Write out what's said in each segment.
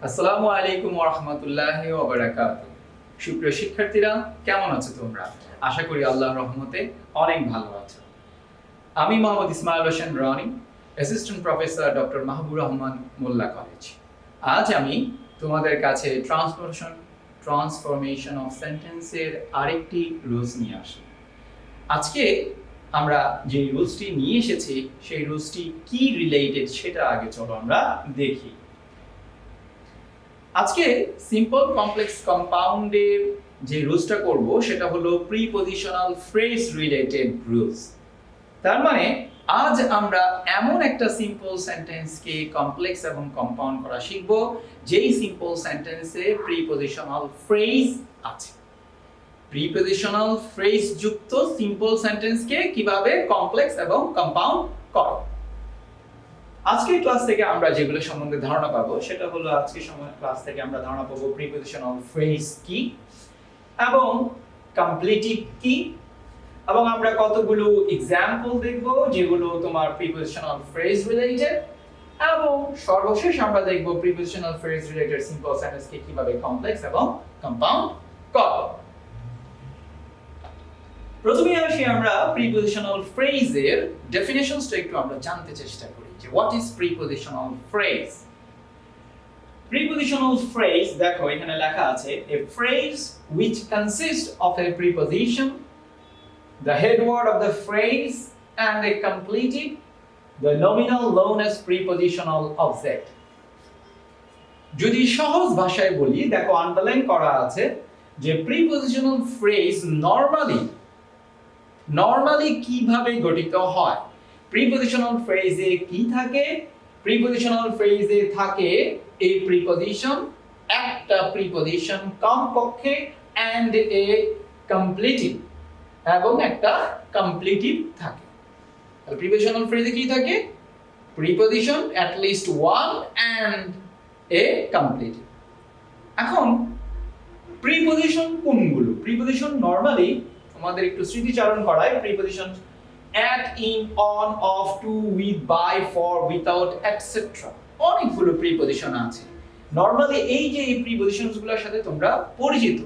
আসসালামু আলাইকুম ওয়া রাহমাতুল্লাহি ওয়া বারাকাতুহু। সুপ্রিয় শিক্ষার্থীরা, কেমন আছো তোমরা? আশা করি আল্লাহর রহমতে অনেক ভালো আছো। আমি Mohammad Ismail Hossain Roni, assistant professor doctor Mahbubur Rahman Molla college. আজ আমি তোমাদের কাছে ট্রান্সফরমেশন অফ সেন্টেন্সের আরেকটি রুলস নিয়ে আসি। আজকে আমরা যে রুলসটি নিয়ে এসেছি সেই রুলসটি কি রিলেটেড সেটা আগে চলো আমরা দেখি। আজকে সিম্পল কমপ্লেক্স কম্পাউন্ডের যে রুলসটা করব সেটা হলো প্রিপজিশনাল ফ্রেজ রিলেটেড রুলস। তার মানে আজ আমরা এমন একটা সিম্পল সেন্টেন্সকে কমপ্লেক্স এবং কম্পাউন্ড করা শিখব যেই সিম্পল সেন্টেন্সে প্রিপজিশনাল ফ্রেজ আছে। প্রিপজিশনাল ফ্রেজ যুক্ত সিম্পল সেন্টেন্সকে কিভাবে কমপ্লেক্স এবং কম্পাউন্ড করে। আজকের ক্লাস থেকে আমরা যেগুলো সম্বন্ধে ধারণা পাবো সেটা হলো আজকের ক্লাস থেকে আমরা ধারণা পাবো প্রিপজিশনাল ফ্রেজ কি এবং কমপ্লিটিভ কি, এবং আমরা কতগুলো এক্সাম্পল দেখব যেগুলো তোমার প্রিপজিশনাল ফ্রেজ রিলেটেড, এবং সর্বশেষ আমরা দেখব প্রিপজিশনাল ফ্রেজ রিলেটেড সিম্পল সেন্টেন্সকে কিভাবে কমপ্লেক্স এবং কম্পাউন্ড করে। প্রথমে আসি আমরা প্রিপজিশনাল ফ্রেজের ডেফিনিশনসটা একটু আমরা জানতে চেষ্টা করি যে what is prepositional phrase. Prepositional phrase দেখো এখানে লেখা আছে a phrase which consists of a preposition, the head word of the phrase and a completed, the nominal known as prepositional object. যদি সহজ ভাষায় বলি, দেখো আন্ডারলাইন করা আছে যে প্রিপজিশনাল ফ্রেজ নরমালি কিভাবে গঠিত হয়। প্রিপজিশনাল ফ্রেজে কি থাকে? প্রিপজিশনাল ফ্রেজে থাকে এই প্রিপজিশন, একটা প্রিপজিশন কমপক্ষে এন্ড এ কমপ্লিটিভ, এবং একটা কমপ্লিটিভ থাকে। তাহলে প্রিপজিশনাল ফ্রেজে কি থাকে? Preposition at least one and a completive। এখন প্রিপজিশন কোনগুলো? প্রিপজিশন নরমালি আমাদের একটু স্মৃতিচারণ করায় preposition at, in, on, of, to, with, by, for, without, etc. অনেকগুলো প্রিপজিশন আছে। নরমালি এই যে এই প্রিপজিশনসগুলোর সাথে তোমরা পরিচিত।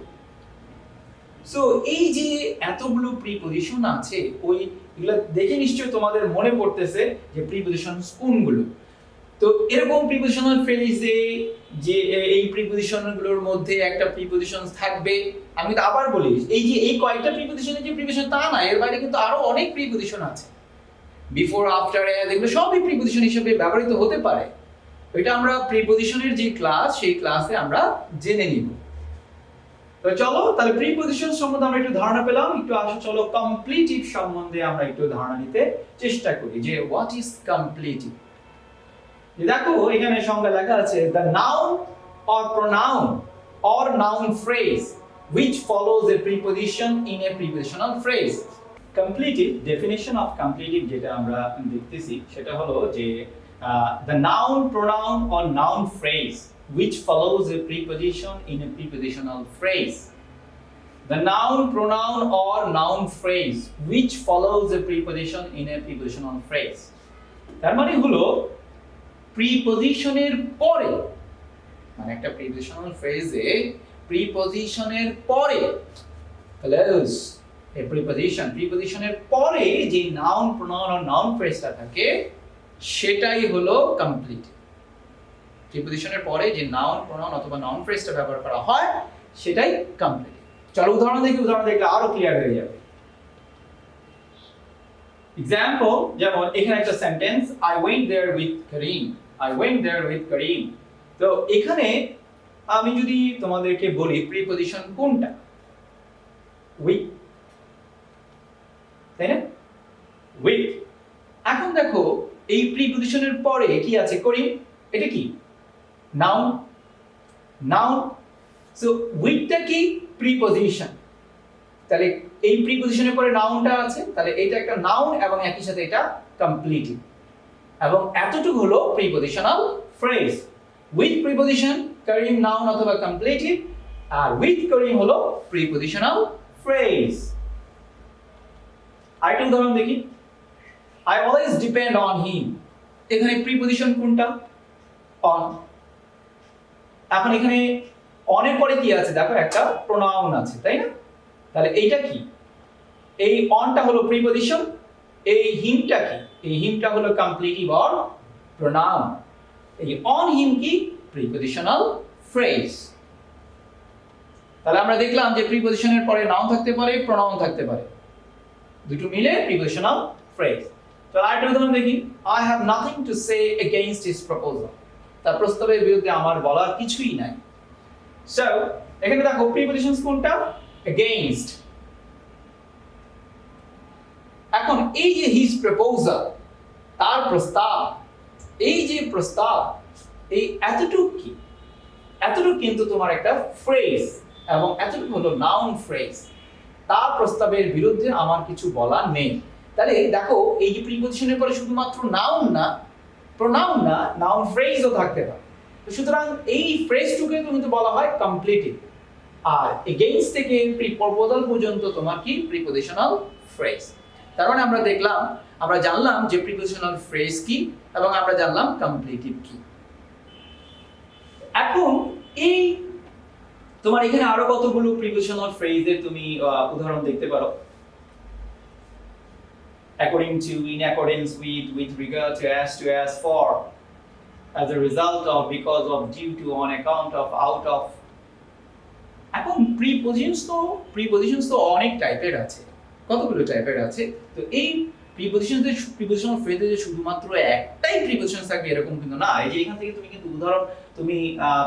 সো এই যে এতগুলো প্রিপজিশন আছে, ওইগুলো দেখে নিশ্চয়ই তোমাদের মনে পড়তেছে যে প্রিপজিশনস কোনগুলো। তো এরকম প্রিপজিশনাল ফ্রেজে যে এই প্রিপজিশনগুলোর মধ্যে একটা প্রিপজিশন থাকবে। আমি তো আবার বলি, এই যে এই কয়েকটা প্রিপজিশনের যে প্রিপজিশন তা না, এর বাইরে কিন্তু আরো অনেক প্রিপজিশন আছে। বিফোর, আফটার, এজ, এগুলো সবই প্রিপজিশন হিসেবে ব্যবহৃত হতে পারে। এটা আমরা প্রিপজিশনের যে ক্লাস, সেই ক্লাসে আমরা জেনে নিব। তো চলো তাহলে প্রিপজিশন সম্বন্ধে আমরা একটু ধারণা পেলাম, একটু আসো চলো কমপ্লিটিভ সম্বন্ধে আমরা একটু ধারণা নিতে চেষ্টা করি যে হোয়াট ইজ কমপ্লিটিভ। দেখো এখানে সংজ্ঞা লেখা আছে the noun or pronoun or noun phrase which follows a preposition in a prepositional phrase. Completive definition of completive যেটা আমরা দেখতেছি সেটা হলো যে the noun, pronoun or noun phrase which follows a preposition in a prepositional phrase. The noun, pronoun or noun phrase which follows a preposition in a prepositional phrase. তার মানে হলো প্রিপজিশনের পরে, মানে একটা প্রিপজিশনাল ফ্রেজে প্রিপজিশনের পরে ফলোস এ প্রিপজিশনের পরে যে নাউন, প্রোনাউন আর noun ফ্রেজটা থাকে সেটাই হলো কমপ্লিট। প্রিপজিশনের পরে যে নাউন, প্রোনাউন অথবা নাউন ফ্রেজটা ব্যবহার করা হয় সেটাই কমপ্লিট। চলো উদাহরণ দেখলে আরো ক্লিয়ার হয়ে যাবে। এক্সাম্পল, যেমন এখানে একটা sentence I went there with Karim। তো এখানে আমি যদি তোমাদেরকে বলি প্রিপজিশন কোনটা? with, তাই না? with। এখন দেখো এই প্রিপজিশনের পরে কি আছে? করিম। এটা কি? নাউন। সো উইথটা কি? প্রিপজিশন। তাহলে এই প্রিপজিশনের পরে নাউনটা আছে, তাহলে এটা একটা নাউন এবং একই সাথে এটা কমপ্লিটিভ, এবং এতটুকু হলো prepositional phrase. With preposition Karim noun অথবা কমপ্লিটিভ, আর উইথ করিম হলো প্রিপজিশনাল ফ্রেজ। আরেকটা উদাহরণ দেখি, I always depend on him। এখানে প্রিপজিশন কোনটা? on। এখন এখানে অনের পরে কি আছে দেখো, একটা প্রোনাউন আছে, তাই না? তাহলে এইটা কি? এই অনটা হলো প্রিপজিশন, এই হিমটা কি? এই হিমটা হলো কমপ্লিটিভ অর প্রোনাউন। এই অন হিম কি? Prepositional phrase. তাহলে আমরা দেখলাম যে প্রিপজিশনের পরে নাউন থাকতে পারে, প্রোনাউন থাকতে পারে, দুটো মিলে প্রিপজিশনাল ফ্রেজ। তো আরেকটা উদাহরণ দেখি, I have nothing to say against his proposal. তার প্রস্তাবের বিরুদ্ধে আমার বলার কিছুই নাই। সো এখানে দেখো প্রিপজিশন কোনটা? against। এখন এই যে his proposal, তার প্রস্তাব, এই যে প্রস্তাব, এই এতটুকু কি? এতটুকু কিন্তু তোমার একটা ফ্রেজ, এবং এতটুকু হলো নাউন ফ্রেজ। তার প্রস্তাবের বিরুদ্ধে আমার কিছু বলার নেই। তাহলে দেখো এই যে প্রিপজিশনের পরে শুধুমাত্র নাউন না, প্রোনাউন না, নাউন ফ্রেজও থাকতে পারে। তো সুতরাং এই ফ্রেজটুকে কিন্তু বলা হয় কমপ্লিটিভ। আর এগেইনস্ট থেকে প্রপোজাল পর্যন্ত তোমার কি? Prepositional phrase. তার মানে আমরা দেখলাম, আমরা জানলাম যে প্রিপজিশনাল ফ্রেজ কি, এবং আমরা জানলাম কমপ্লিটিভ কি। এখন এই তোমার এখানে আরো কতগুলো প্রিপজিশনাল ফ্রেজের তুমি উদাহরণ দেখতে পারো। according to, in accordance with regard to, as for, as a result of, because of, due to, on account of, out of। এখন প্রিপজিশনস তো অনেক টাইপের আছে, কতগুলো টাইপের আছে। তো এই প্রিপজিশনাল ফ্রেজে যে শুধুমাত্র একটাই প্রিপজিশন থাকবে এরকম কিন্তু না। এই যে এখান থেকে তুমি কিন্তু উদাহরণ তুমি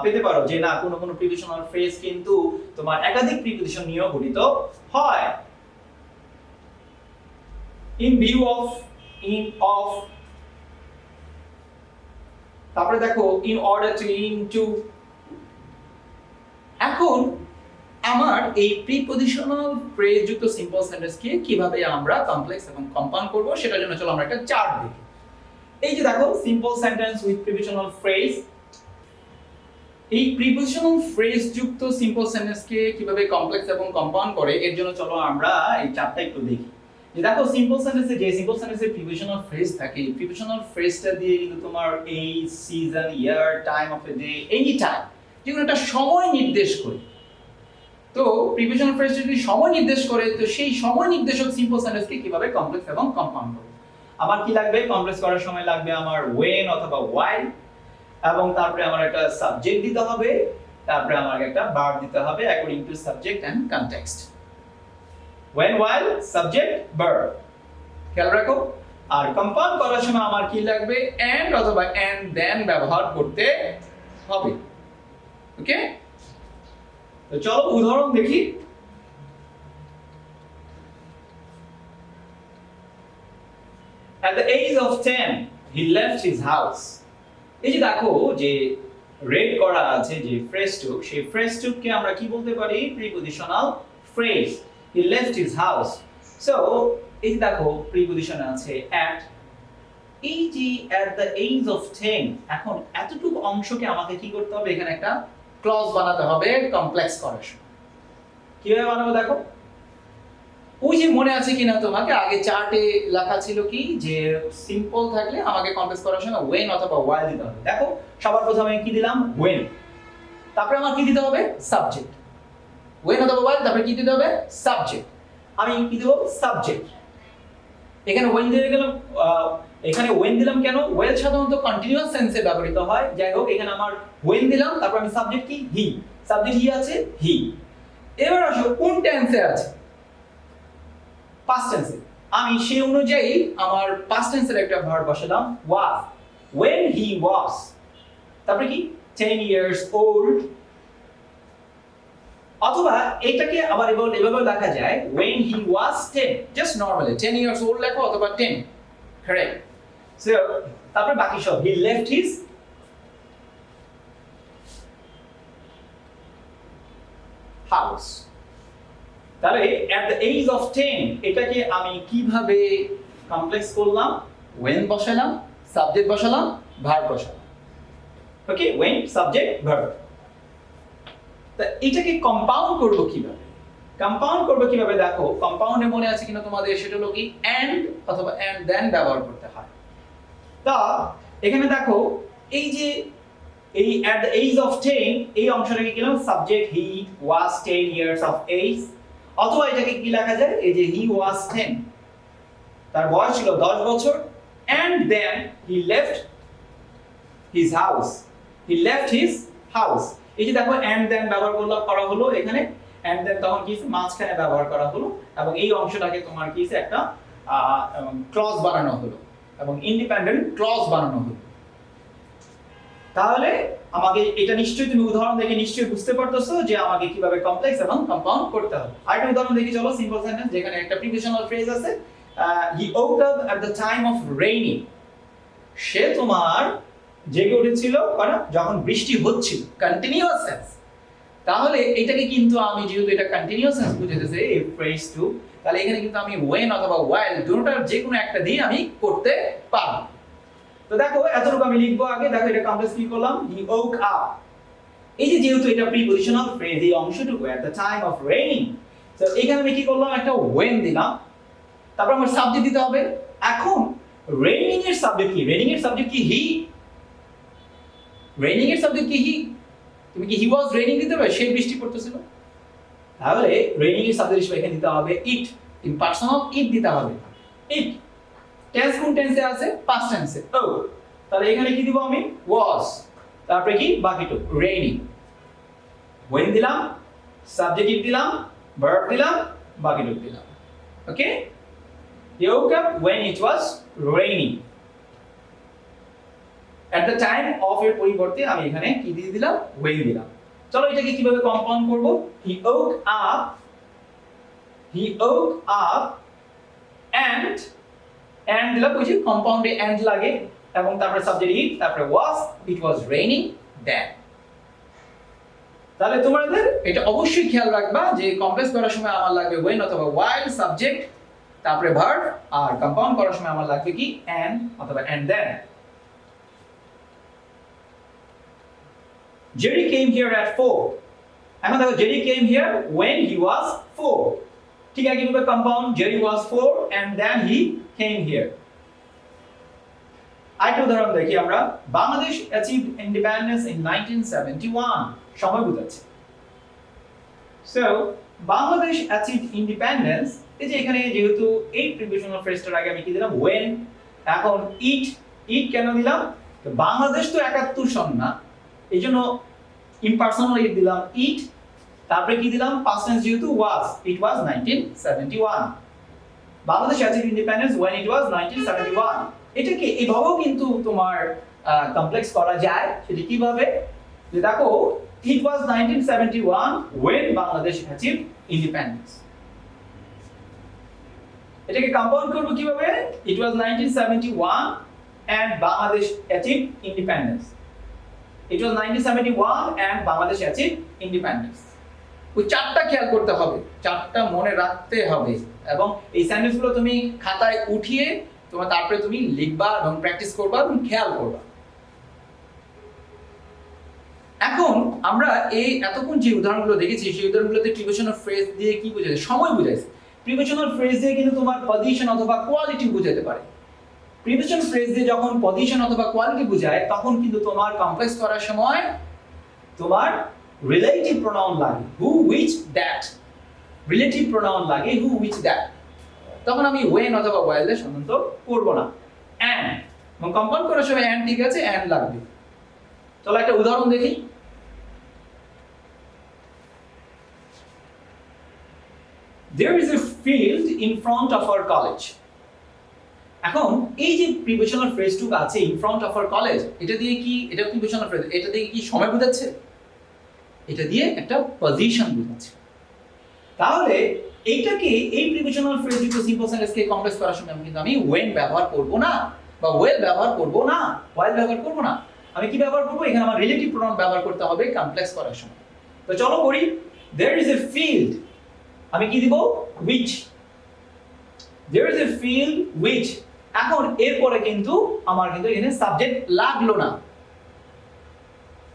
পেতে পারো যে না, কোনো প্রিপজিশনাল ফ্রেজ কিন্তু তোমার একাধিক প্রিপজিশন নিয়েও গঠিত হয়। in view of, in of, তারপরে দেখো in order to, into। এখন আমার এই প্রিপজিশনাল ফ্রেজ যুক্ত সিম্পল সেন্টেন্স কে কিভাবে আমরা কমপ্লেক্স এবং কম্পাউন্ড করব সেটার জন্য চলো আমরা একটা চার্ট দেখি। এই যে দেখো simple sentence with prepositional phrase, এই প্রিপজিশনাল ফ্রেজ যুক্ত সিম্পল সেন্টেন্স কে কিভাবে কমপ্লেক্স এবং কম্পাউন্ড করে এর জন্য চলো আমরা এই চার্টটা একটু দেখি। যে দেখো সিম্পল সেন্টেন্সে যে সিম্পল সেন্টেন্সে প্রিপজিশনাল ফ্রেজ থাকে, প্রিপজিশনাল ফ্রেজটা দিয়ে কিন্তু তোমার এই season, year, time of a day, any time, যেকোনো একটা সময় নির্দেশ করে। তো প্রিপজিশনাল ফ্রেজ যদি সময় নির্দেশ করে, তো সেই সময় নির্দেশক সিম্পল সেন্টেন্সকে কিভাবে কমপ্লেক্স এবং কম্পাউন্ড করব? আমার কি লাগবে? কমপ্লেক্স করার সময় লাগবে আমার when অথবা while, এবং তারপরে আমার একটা সাবজেক্ট দিতে হবে, তারপরে আমার একটা ভার্ব দিতে হবে according to subject and context। when, while, subject, verb, খেয়াল রাখো। আর কম্পাউন্ড করার সময় আমার কি লাগবে? and অথবা and then ব্যবহার করতে হবে। ওকে, তো চলো উদাহরণ দেখি। at the age of 10 he left his house। এই যে দেখো যে রেড করা আছে যে ফ্রেজটুক, সেই ফ্রেজটুককে আমরা কি বলতে পারি? Prepositional phrase. he left his house। So এই যে দেখো প্রিপজিশন আছে at, এই যে at the age of 10, এখন এতটুকু অংশকে আমাকে কি করতে হবে? এখানে একটা ক্লজ বানাতে হবে কমপ্লেক্স করার সময়। কিভাবে বানাবো দেখো। ওই যে মনে আছে কিনা তোমাকে আগে চার্টে লেখা ছিল কি যে সিম্পল থাকলে আমাকে কমপ্লেক্স করার সময় when অথবা while দিতে হবে। দেখো সবার প্রথমে কি দিলাম? when। তারপরে আমার কি দিতে হবে? সাবজেক্ট। when অথবা while, তারপরে কি দিতে হবে? সাবজেক্ট। আমি কি দেব? সাবজেক্ট। এখানে when দিয়ে গেলাম, এখানে when দিলাম কেন? well সাধারণত কন্টিনিউয়াস সেন্সে ব্যবহৃত হয়। যাই হোক এখানে আমার when দিলাম, তারপর আমি সাবজেক্ট কি? he। সাবজেক্ট হি আছে, হি। এবার আসো কোন টেন্সে আছে? পাস্ট টেন্সে। আমি সেই অনুযায়ী আমার পাস্ট টেন্সের একটা ভার্ব বসালাম was। when he was, তারপরে কি? 10 years old। অথবা এটাকে আবার এভাবে লেখা যায় when he was 10, just normally 10 years old লেখো অথবা 10, correct। সো তারপরে বাকি সব he left his house। তাহলে at the age of 10 এটাকে আমি কিভাবে কমপ্লেক্স করলাম? when বসালাম, সাবজেক্ট বসালাম, ভার্ব বসালাম। ওকে, when, সাবজেক্ট, ভার্ব। তা এটাকে কম্পাউন্ড করব কিভাবে? কম্পাউন্ড করব কিভাবে দেখো, কম্পাউন্ডে মনে আছে কিনা তোমাদের? সেটা হলো কি and অথবা and then ব্যবহার করতে হয়। তা এখানে দেখো এই যে এই at the age of 10 এই অংশটাকে কি লিখলাম subject he was 10 years of age, অথবা এটাকে কি লেখা যায় এই যে হি ওয়াজ 10 তার বয়স ছিল 10 বছর and then he left his house, he left his house। এই যে দেখো and then ব্যবহার করা হলো এখানে and then তখন কি মাঝখানে ব্যবহার করা হলো এবং এই অংশটাকে তোমার কি একটা ক্লজ বানানো হলো এবং ইন্ডিপেন্ডেন্ট ক্লজ বানানো হলো। তাহলে আমাকে এটা নিশ্চয়ই তুমি উদাহরণ দেখে নিশ্চয়ই বুঝতে পারতেছো যে আমাকে কিভাবে কমপ্লেক্স এবং কম্পাউন্ড করতে হবে। আরেকটা উদাহরণ দেখি চলো, সিম্পল সেন্টেন্স যেখানে একটা প্রিপোজিশনাল ফ্রেজ আছে he woke up at the time of raining, সে তোমার জেগে উঠেছিল যখন বৃষ্টি হচ্ছিল, কন্টিনিউয়াস সেন্স। তাহলে এটাকে কিন্তু আমি যেহেতু এটা কন্টিনিউয়াস সেন্স বুঝাইতেছে এই ফ্রেজ টু, তাহলে এখানে কিন্তু আমি when অথবা while দুটোটার যে কোনো একটা দিয়ে আমি করতে পারবো। তো দেখো এতটুকু আমি লিখবো আগে, দেখো এটা কমপ্লেক্স কি করলাম he woke up, এই যে যেহেতু এটা প্রিপোজিশনাল ফ্রেজ এই অংশটুকু at the time of raining, তো এখানে আমি কি করলাম একটা when দিলাম, তারপর আমার সাবজেক্ট দিতে হবে। এখন raining এর সাবজেক্ট কি? raining এর সাবজেক্ট কি he, raining এর সাবজেক্ট কি he, তুমি কি he was raining দিতে পারবে, সেই বৃষ্টি পড়তেছিল, তাহলে raining এর সাবজেক্ট হিসেবে এখানে দিতে হবে it, ইমপারসন অফ it দিতে হবে it। টেন্স কোন টেন্সে আছে? পাস্ট টেন্সে ও, তাহলে এখানে কি দিব আমি was, তারপরে কি বাকিটু raining, when দিলাম সাবজেক্ট it দিলাম verb দিলাম বাকিটু দিলাম। ওকে, he woke up when it was raining, at the time of এর পরিবর্তে আমি এখানে কি দিয়ে দিলাম when দিলাম। চলো এটাকে কিভাবে কম্পাউন্ড করব, he woke up and দিলাম, বুঝি কম্পাউন্ডে and লাগে এবং তারপরে সাবজেক্ট it, তারপরে it was raining then। তাহলে তোমাদের এটা অবশ্যই খেয়াল রাখবা যে কমপ্লেক্স করার সময় আমার লাগবে when অথবা while সাবজেক্ট, তারপরে ভার্ব, আর কম্পাউন্ড করার সময় আমার লাগবে কি and অথবা and then। Jerry came here at 4, এখন দেখো Jerry came here when he was 4, ঠিক আছে, কিভাবে compound Jerry was 4 and then he came here। আরেকটা উদাহরণ দেখি আমরা, বাংলাদেশ achieved independence in 1971, সময় বোঝাচ্ছে। সো বাংলাদেশ achieved independence, এই যে এখানে যেহেতু এই প্রিপোজিশনাল ফ্রেজটার আগে আমি কি দিলাম when, এখন it কেন দিলাম, তো বাংলাদেশ তো 71 সন না, এইজন্য ইমপারসনাল it দিলাম it, তারপরে কি দিলাম পাস্ট টেন্স যেহেতু was, it was 1971, Bangladesh achieved independence when it was 1971। এটাকে এভাবেও কিন্তু তোমার কমপ্লেক্স করা যায়, সেটা কিভাবে, যে দেখো it was 1971 when Bangladesh achieved independence, এটাকে কম্পাউন্ড করব কিভাবে, it was 1971 and Bangladesh achieved independence, it was 1971 and Bangladesh achieved independence। ওই চারটা খেয়াল করতে হবে, চারটা মনে রাখতে হবে এবং এই সেন্টেন্সগুলো তুমি খাতায় উঠিয়ে তোমার তারপরে তুমি লিখবা এবং প্র্যাকটিস করবা এবং খেয়াল করবা। এখন আমরা এই এতক্ষণ যে উদাহরণগুলো দেখেছি সেই উদাহরণগুলোতে প্রিপোজিশনাল ফ্রেজ দিয়ে কি বোঝায়, সময় বোঝাইছে। প্রিপোজিশনাল ফ্রেজ দিয়ে কিন্তু তোমার পজিশন অথবা কোয়ালিটি বোঝাতে পারে। প্রিপোজিশন ফ্রেজ দিয়ে যখন পজিশন অথবা কোয়ালিটি বোঝায় তখন কিন্তু তোমার কমপ্লেক্স করার সময় তোমার রিলেটিভ প্রোনাউন লাগে, হু হুইচ দ্যাট, রিলেটিভ প্রোনাউন লাগে হু হুইচ দ্যাট, তখন আমি when অথবা while দিয়ে সাধারণত করব না, and, এবং কম্পাউন্ড করার সময় and ঠিক আছে and লাগবে। চলো একটা উদাহরণ দেখি, there is a field in front of our college। এখন এই যে প্রিপোজিশনাল ফ্রেজটুকু আছে in front of our college, এটা দিয়ে কি, এটা প্রিপোজিশনাল ফ্রেজ, এটা দিয়ে কি সময় বোঝাচ্ছে, এটা দিয়ে একটা পজিশন বোঝাচ্ছে। তাহলে এইটাকে এই প্রিপোজিশনাল ফ্রেজ যুক্ত সিম্পল সেন্টেন্সকে কমপ্লেক্স করার সময় কিন্তু আমি when ব্যবহার করব না, বা well ব্যবহার করব না, while ব্যবহার করব না, আমি কি ব্যবহার করব, এখানে আমার রিলেটিভ প্রোনাউন ব্যবহার করতে হবে কমপ্লেক্স করার সময়। তো চলো করি, there is a field, আমি কি দিব which, there is a field which, এখন এরপরে কিন্তু আমার কিন্তু এখানে সাবজেক্ট লাগলো না,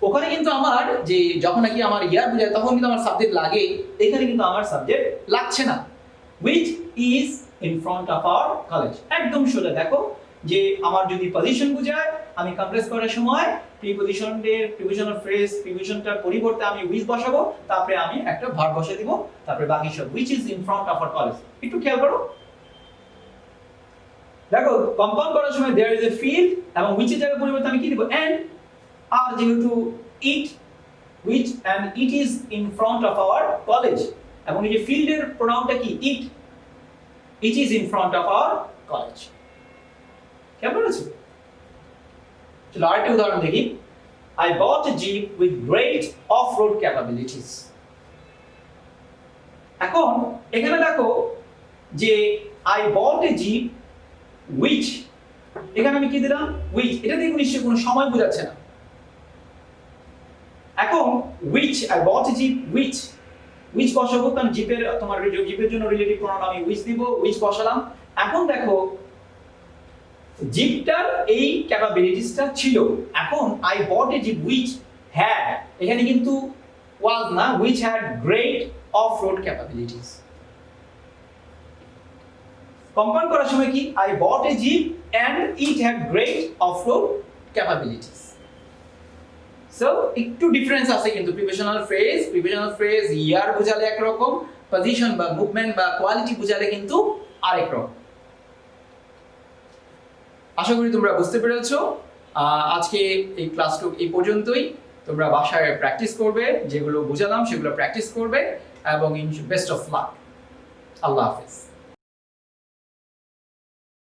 ওখানে কিন্তু আমার যে যখন নাকি আমার ইয়ার বোঝায় তখন কিন্তু আমার সাবজেক্ট লাগে, এখানে কিন্তু আমার সাবজেক্ট লাগছে না। which is in front of our college, একদম সোজা, দেখো যে আমার যদি পজিশন বোঝায় আমি কম্প্রেস করার সময় প্রিপোজিশনাল ফ্রেজ প্রিপোজিশনটার পরিবর্তে আমি উইচ বসাবো, তারপরে আমি একটা ভার্ব বসিয়ে দিব, তারপরে বাকি সব which is in front of our college. একটু খেয়াল করো, দেখো কম্পাউন্ড করার সময় দেয়ার ইজ এ ফিল্ড এবং হুইচ এর জায়গায় পরিবর্তে আমি কি দিব এন্ড, আর যেহেতু ইট which and it is in front of our college এবং এই যে ফিল্ডের প্রোনাউনটা কি it is in front of our college। কেমন আছে? চলো আরেকটা উদাহরণ দেখি। I bought a jeep with great off-road capabilities। এখন এখানে দেখো যে I bought a jeep which, এখানে আমি কি দিলাম which, এটা দেখুন নিশ্চয়ই কোনো সময় বোঝাচ্ছে না। এখন which I bought a jeep which বসাবো, কারণ জিপের জন্য রিলেটিভ প্রোনাউন আমি which দিব, which বসালাম। এখন দেখো জিপটার এই ক্যাপাবিলিটিসটা ছিল, এখন I bought a jeep which had, এখানে কিন্তু was না, which had great off-road capabilities। Compound করার সময় কি I bought a jeep and it had great off-road capabilities। So একটু ডিফারেন্স আছে কিন্তু প্রিপোজিশনাল ফ্রেজ ইয়ার বোঝালে এক রকম, পজিশন বা মুভমেন্ট বা কোয়ালিটি বোঝালে কিন্তু আরেক রকম। আশা করি তোমরা বুঝতে পেরেছো। আজকে এই ক্লাসটুকু এই পর্যন্তই। তোমরা বাসায় প্র্যাকটিস করবে, যেগুলো বোঝালাম সেগুলো প্র্যাকটিস করবে এবং বেস্ট অফ লাক। আল্লাহ হাফেজ।